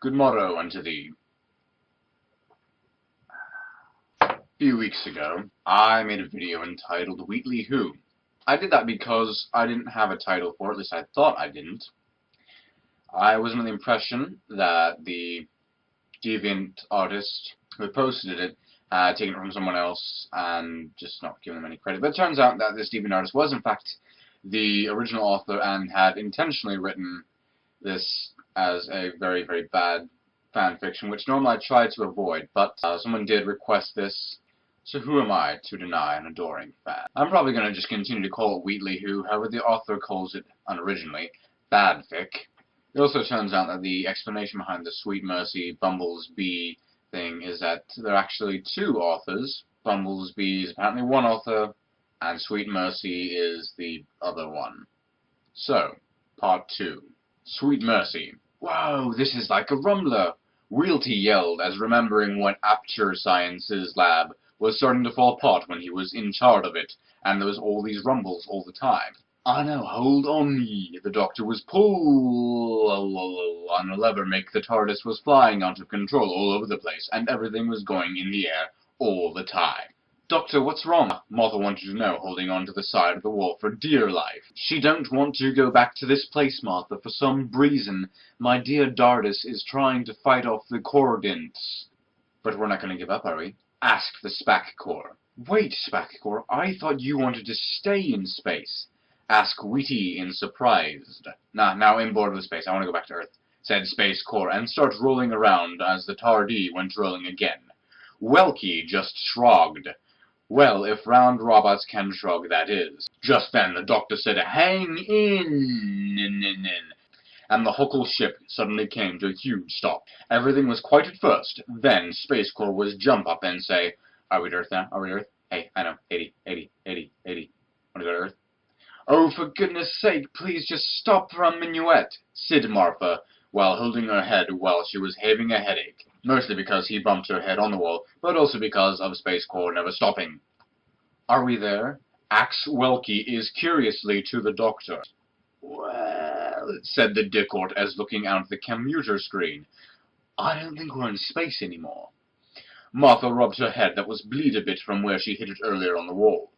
Good morrow unto thee. A few weeks ago, I made a video entitled Wheatley Who. I did that because I didn't have a title for it, at least I thought I didn't. I was under the impression that the deviant artist who had posted it had taken it from someone else and just not given them any credit. But it turns out that this deviant artist was in fact the original author and had intentionally written this as a very, very bad fan fiction, which normally I try to avoid, but someone did request this, so who am I to deny an adoring fan? I'm probably going to just continue to call it Wheatley Who, however the author calls it unoriginally, Badfic. It also turns out that the explanation behind the Sweet Mercy Bumblesbee thing is that there are actually two authors. Bumblesbee is apparently one author, and Sweet Mercy is the other one. So, part 2. Sweet Mercy. Whoa, this is like a rumbler! Wheatley yelled as remembering when Aperture Science's lab was starting to fall apart when he was in charge of it, and there was all these rumbles all the time. I know, hold on ye. The doctor was pull on the lever make the TARDIS was flying out of control all over the place, and everything was going in the air all the time. Doctor, what's wrong? Martha wanted to know, holding on to the side of the wall for dear life. She don't want to go back to this place, Martha, for some reason. My dear Dardis is trying to fight off the Coordinates. But we're not going to give up, are we? Asked the Spac Corps. Wait, Spac Corps, I thought you wanted to stay in space. Asked Wheaty in surprise. Now inboard with space, I want to go back to Earth, said Space Corps, and started rolling around as the TARDI went rolling again. Welky just shrugged. Well, if round robots can shrug, that is. Just then, the doctor said, hang in, and the Huckle ship suddenly came to a huge stop. Everything was quiet at first. Then, Space Corps was jump up and say, are we at Earth now? Are we at Earth? Hey, I know, 80. Want to go to Earth? Oh, for goodness sake, please just stop for a minuet, said Martha, while holding her head while she was having a headache. Mostly because he bumped her head on the wall, but also because of Space Corps never stopping. Are we there? Axe Welky is curiously to the doctor. Well, said the Dickort as looking out the commuter screen. I don't think we're in space anymore. Martha rubbed her head that was bleed a bit from where she hit it earlier on the wall.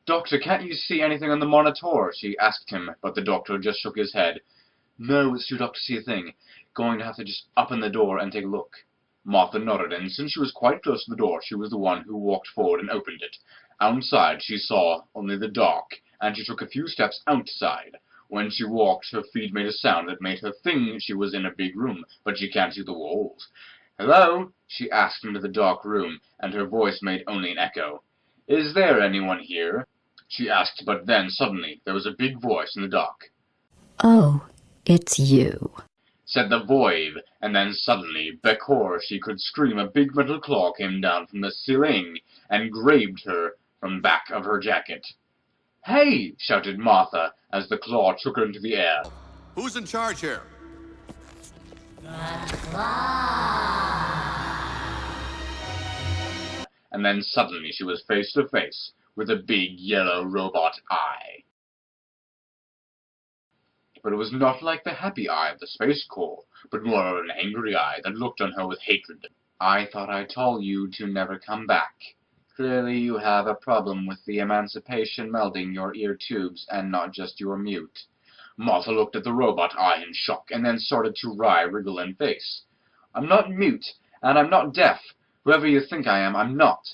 Doctor, can't you see anything on the monitor? She asked him, but the doctor just shook his head. No, it's too dark to see a thing. Going to have to just open the door and take a look. Martha nodded, and since she was quite close to the door, she was the one who walked forward and opened it. Outside, she saw only the dark, and she took a few steps outside. When she walked, her feet made a sound that made her think she was in a big room, but she can't see the walls. Hello? She asked into the dark room, and her voice made only an echo. Is there anyone here? She asked, but then, suddenly, there was a big voice in the dark. Oh, it's you, said the voice, and then suddenly, before she could scream, a big metal claw came down from the ceiling and grabbed her from the back of her jacket. Hey! Shouted Martha as the claw took her into the air. Who's in charge here? And then suddenly she was face to face with a big yellow robot eye. But it was not like the happy eye of the Space Corps, but more of an angry eye that looked on her with hatred. I thought I told you to never come back. Clearly you have a problem with the emancipation melding your ear tubes and not just your mute. Martha looked at the robot eye in shock, and then started to wriggle in face. I'm not mute, and I'm not deaf. Whoever you think I am, I'm not.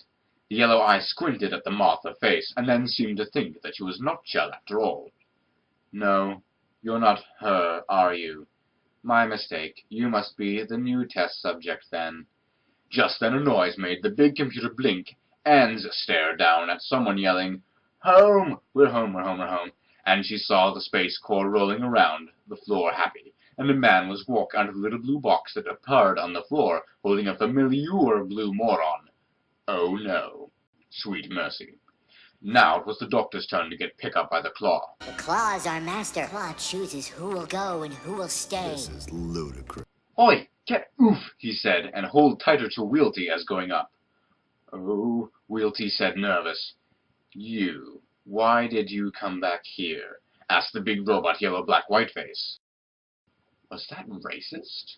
The yellow eye squinted at the Martha face, and then seemed to think that she was not Chell after all. No, you're not her, are you? My mistake. You must be the new test subject, then. Just then a noise made the big computer blink, and stare down at someone yelling, Home! We're home, we're home, we're home. And she saw the Space Corps rolling around the floor happy, and a man was walking out of the little blue box that appeared on the floor, holding a familiar blue moron. Oh no. Sweet Mercy. Now it was the doctor's turn to get picked up by the claw. The claw is our master. Claw chooses who will go and who will stay. This is ludicrous. Oi, get oof, he said, and hold tighter to Wheatley as going up. Oh, Wheatley said, nervous. You, why did you come back here? Asked the big robot yellow black white face. Was that racist?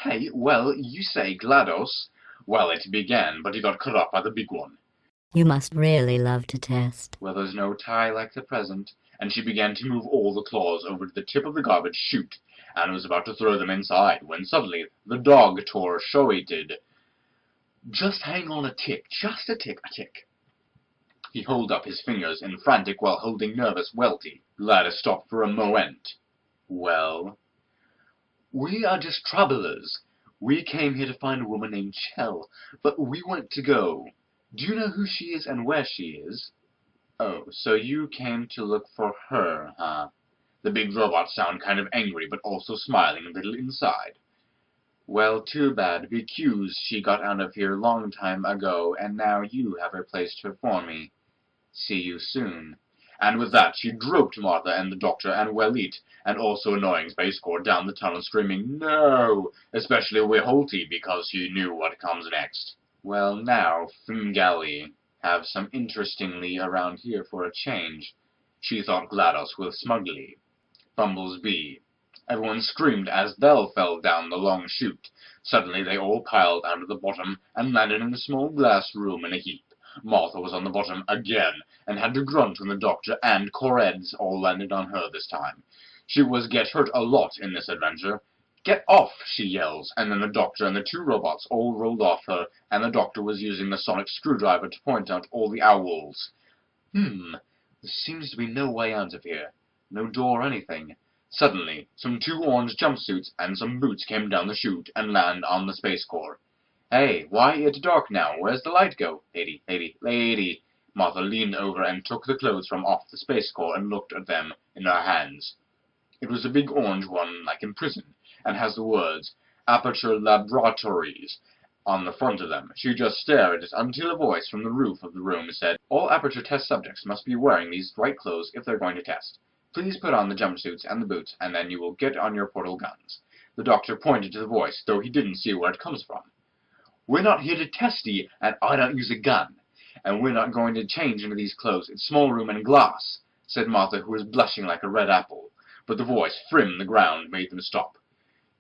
Okay, well, you say GLaDOS. Well, it began, but it got cut off by the big one. You must really love to test. Well, there's no tie like the present, and she began to move all the claws over to the tip of the garbage chute, and was about to throw them inside, when suddenly the dog tore shoated. Just hang on a tick, just a tick, a tick. He held up his fingers in frantic while holding nervous Welty. Gladys stopped for a moment. Well? We are just travelers. We came here to find a woman named Chell, but we want to go. Do you know who she is and where she is? Oh, so you came to look for her, huh? The big robot sounded kind of angry, but also smiling a little inside. Well, too bad, because she got out of here long time ago, and now you have replaced her for me. See you soon. And with that, she groped Martha and the doctor and Wellit, and also annoying Space Corps down the tunnel screaming, "No!" Especially Wheatley, because he knew what comes next. Well, now, Fingali have some interestingly around here for a change. She thought GLaDOS with smugly. Fumbles B. Everyone screamed as Belle fell down the long chute. Suddenly they all piled out of the bottom and landed in a small glass room in a heap. Martha was on the bottom again, and had to grunt when the doctor and Correds all landed on her this time. She was get hurt a lot in this adventure. "Get off!" she yells, and then the doctor and the two robots all rolled off her, and the doctor was using the sonic screwdriver to point out all the owls. There seems to be no way out of here. No door or anything. Suddenly, some 2 orange jumpsuits and some boots came down the chute and landed on the Space Corps. "Hey, why it's dark now? Where's the light go? Lady. Martha leaned over and took the clothes from off the Space Corps and looked at them in her hands. It was a big orange one, like in prison, and has the words, Aperture Laboratories, on the front of them. She just stared at it until a voice from the roof of the room said, "All Aperture test subjects must be wearing these bright clothes if they're going to test. Please put on the jumpsuits and the boots, and then you will get on your portal guns." The doctor pointed to the voice, though he didn't see where it comes from. "We're not here to test ye, and I don't use a gun. And we're not going to change into these clothes. It's small room and glass," said Martha, who was blushing like a red apple. But the voice, from the ground, made them stop.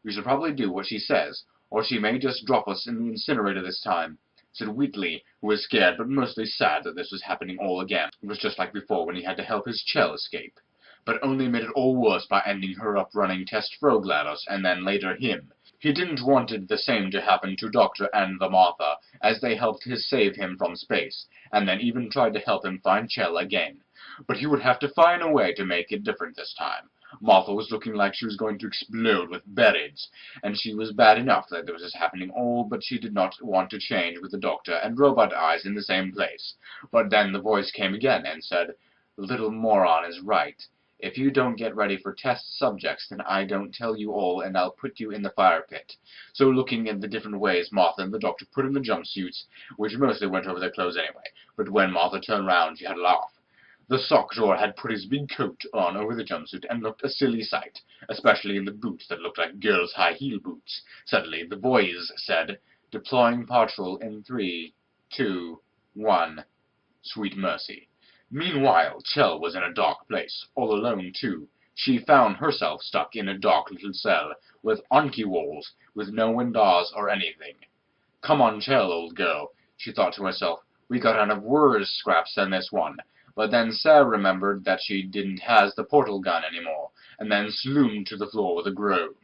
"We should probably do what she says, or she may just drop us in the incinerator this time," said Wheatley, who was scared but mostly sad that this was happening all again. It was just like before when he had to help his Chell escape, but only made it all worse by ending her up running test for GLaDOS and then later him. He didn't want it the same to happen to Doctor and the Martha, as they helped save him from space, and then even tried to help him find Chell again. But he would have to find a way to make it different this time. Martha was looking like she was going to explode with berries, and she was bad enough that this was happening all, but she did not want to change with the Doctor and Robot Eyes in the same place. But then the voice came again and said, "The little moron is right. If you don't get ready for test subjects, then I don't tell you all, and I'll put you in the fire pit." So looking at the different ways Martha and the doctor put in the jumpsuits, which mostly went over their clothes anyway, but when Martha turned round, she had it off. The sock drawer had put his big coat on over the jumpsuit and looked a silly sight, especially in the boots that looked like girls' high-heel boots. Suddenly the boys said, "Deploying patrol in 3, 2, 1. Sweet mercy. Meanwhile, Chell was in a dark place, all alone too. She found herself stuck in a dark little cell, with Anki walls, with no windows or anything. "Come on, Chell, old girl," she thought to herself. "We got out of worse scraps than this one." But then Sarah remembered that she didn't has the portal gun anymore, and then sloomed to the floor with a groan.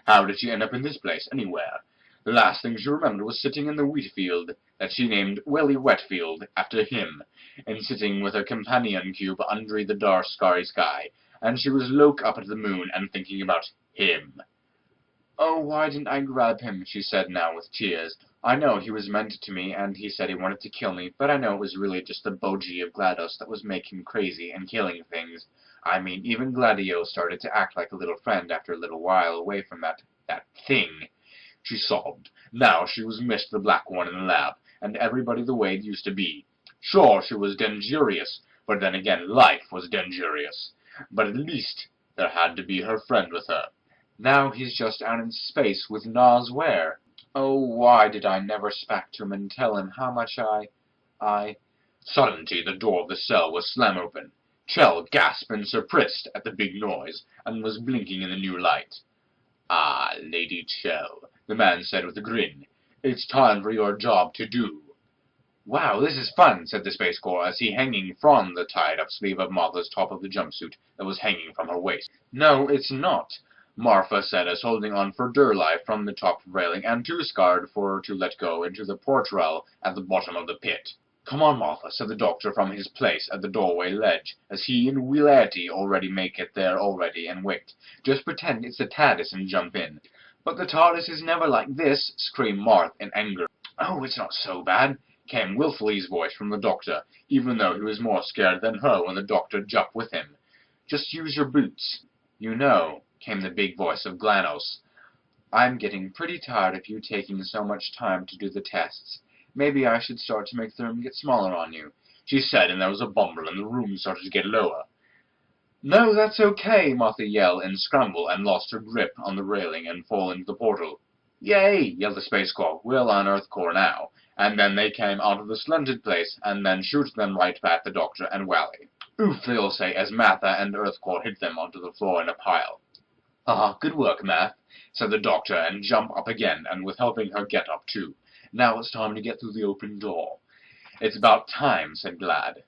How did she end up in this place, anywhere? The last thing she remembered was sitting in the wheat field that she named Welly Wetfield after him, and sitting with her companion cube under the dark starry sky, and she was look up at the moon and thinking about him. "Oh, why didn't I grab him?" she said now with tears. "I know he was meant to me, and he said he wanted to kill me, but I know it was really just the bogie of GLaDOS that was making him crazy and killing things. I mean, even Gladio started to act like a little friend after a little while away from that thing." She sobbed. Now she was Miss the Black One in the lab, and everybody the way it used to be. Sure, she was dangerous, but then again, life was dangerous. But at least there had to be her friend with her. Now he's just out in space with Nas Ware. Oh, why did I never speak to him and tell him how much I... Suddenly the door of the cell was slam open. Chell gasped and surprised at the big noise, and was blinking in the new light. "Ah, Lady Chell, the man said with a grin. "It's time for your job to do." "Wow, this is fun," said the Space Corps as he hanging from the tied-up sleeve of Martha's top of the jumpsuit that was hanging from her waist. "No, it's not," Martha said as holding on for dear life from the top railing and too scared for to let go into the port rail at the bottom of the pit. "Come on, Martha," said the doctor from his place at the doorway ledge, as he and Wheatley already make it there already and wait. "Just pretend it's the TARDIS and jump in." "But the TARDIS is never like this," screamed Martha in anger. "Oh, it's not so bad," came Wilfley's voice from the doctor, even though he was more scared than her when the doctor jumped with him. "Just use your boots." "You know," came the big voice of Glanos, "I'm getting pretty tired of you taking so much time to do the tests. Maybe I should start to make the room get smaller on you," she said, and there was a bumble and the room started to get lower. "No, that's okay," Martha yelled and scrambled and lost her grip on the railing and fall into the portal. "Yay!" yelled the Space Corps. "We're on Earth Core now." And then they came out of the slanted place, and then shoot them right back the doctor and Wally. "Oof," they all say, as Martha and Earth Core hit them onto the floor in a pile. Good work, Math," said the doctor, and jumped up again, and with helping her get up too. "Now it's time to get through the open door." "It's about time," said Glad.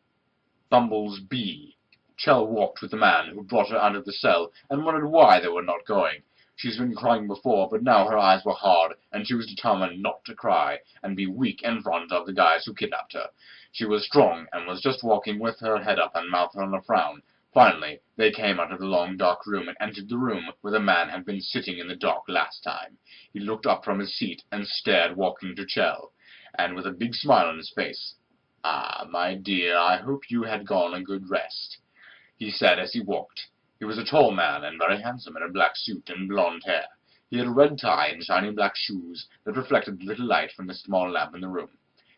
Bumbles B. Chell walked with the man who brought her out of the cell, and wondered why they were not going. She's been crying before, but now her eyes were hard, and she was determined not to cry, and be weak in front of the guys who kidnapped her. She was strong, and was just walking with her head up and mouth on a frown. Finally, they came out of the long dark room and entered the room where the man had been sitting in the dark last time. He looked up from his seat and stared, walking to Chell, and with a big smile on his face. "Ah, my dear, I hope you had gotten a good rest," he said as he walked. He was a tall man and very handsome in a black suit and blonde hair. He had a red tie and shiny black shoes that reflected the little light from the small lamp in the room.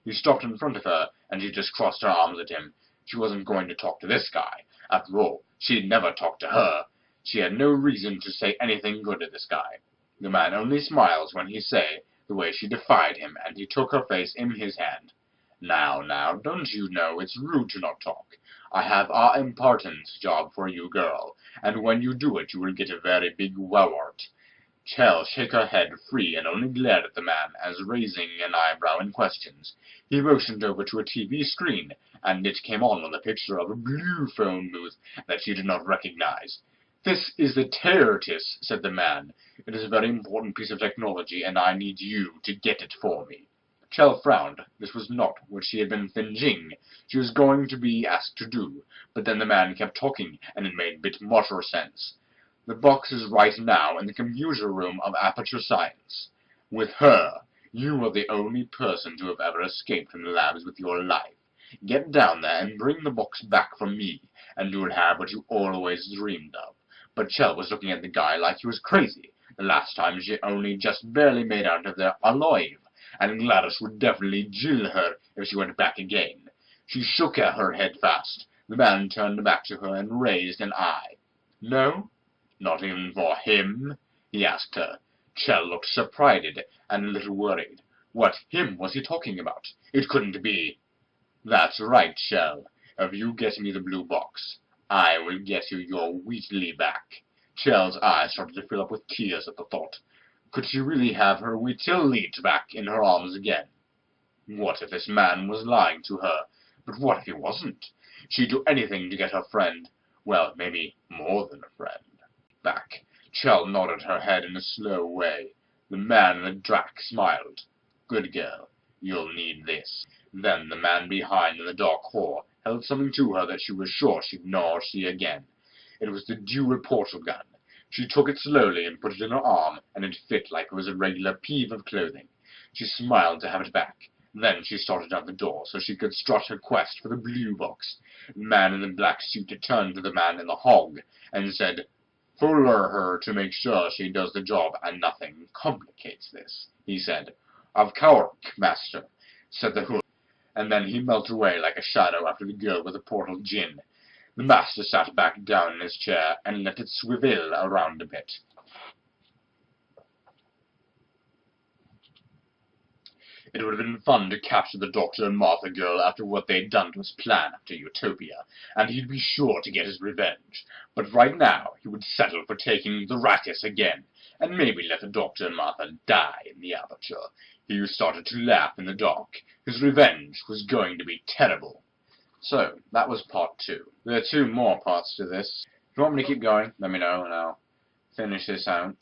He stopped in front of her, and she just crossed her arms at him. She wasn't going to talk to this guy. After all, she'd never talked to her. She had no reason to say anything good to this guy. The man only smiles when he say the way she defied him, and he took her face in his hand. Now, don't you know it's rude to not talk? I have a important job for you, girl, and when you do it, you will get a very big reward." Chell shook her head free and only glared at the man, as raising an eyebrow in questions. He motioned over to a TV screen, and it came on with a picture of a blue phone booth that she did not recognize. "This is the TARDIS," said the man. "It is a very important piece of technology, and I need you to get it for me." Chell frowned. This was not what she had been thinking she was going to be asked to do, but then the man kept talking, and it made a bit more sense. "The box is right now in the computer room of Aperture Science. With her, you are the only person to have ever escaped from the labs with your life. Get down there and bring the box back from me, and you'll have what you always dreamed of." But Chell was looking at the guy like he was crazy. The last time she only just barely made out of there alive, and Gladys would definitely jill her if she went back again. She shook her head fast. The man turned back to her and raised an eye. "No? Not even for him?" he asked her. Chell looked surprised and a little worried. What him was he talking about? It couldn't be. "That's right, Chell. If you get me the blue box, I will get you your Wheatley back." Chell's eyes started to fill up with tears at the thought. Could she really have her Wheatley back in her arms again? What if this man was lying to her? But what if he wasn't? She'd do anything to get her friend, well, maybe more than a friend, back. Chell nodded her head in a slow way. The man in the drac smiled. "Good girl. You'll need this." Then the man behind in the dark hall held something to her that she was sure she'd never see again. It was the dual portal gun. She took it slowly and put it in her arm, and it fit like it was a regular piece of clothing. She smiled to have it back. Then she started out the door so she could start her quest for the blue box. The man in the black suit turned to the man in the hog and said, "Fool her to make sure she does the job, and nothing complicates this," he said. "Of course, master," said the hood, and then he melted away like a shadow after the girl with the portal gin. The master sat back down in his chair and let it swivel around a bit. It would have been fun to capture the Doctor and Martha girl after what they'd done to his plan after Utopia, and he'd be sure to get his revenge. But right now, he would settle for taking the Rackus again, and maybe let the Doctor and Martha die in the aperture. He started to laugh in the dark. His revenge was going to be terrible. So, that was part 2. There are 2 more parts to this. If you want me to keep going, let me know, and I'll finish this out.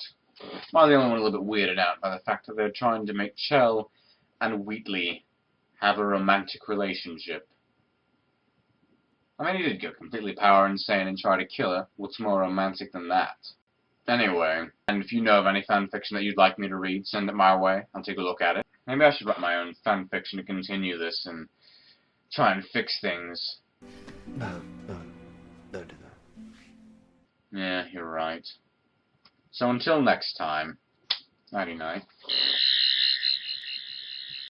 I'm the only one a little bit weirded out by the fact that they're trying to make Chell and Wheatley have a romantic relationship. I mean, he did go completely power insane and try to kill her. What's more romantic than that? Anyway, and if you know of any fanfiction that you'd like me to read, send it my way. I'll take a look at it. Maybe I should write my own fanfiction to continue this and try and fix things. No, don't do that. Yeah, you're right. So until next time, nighty-night.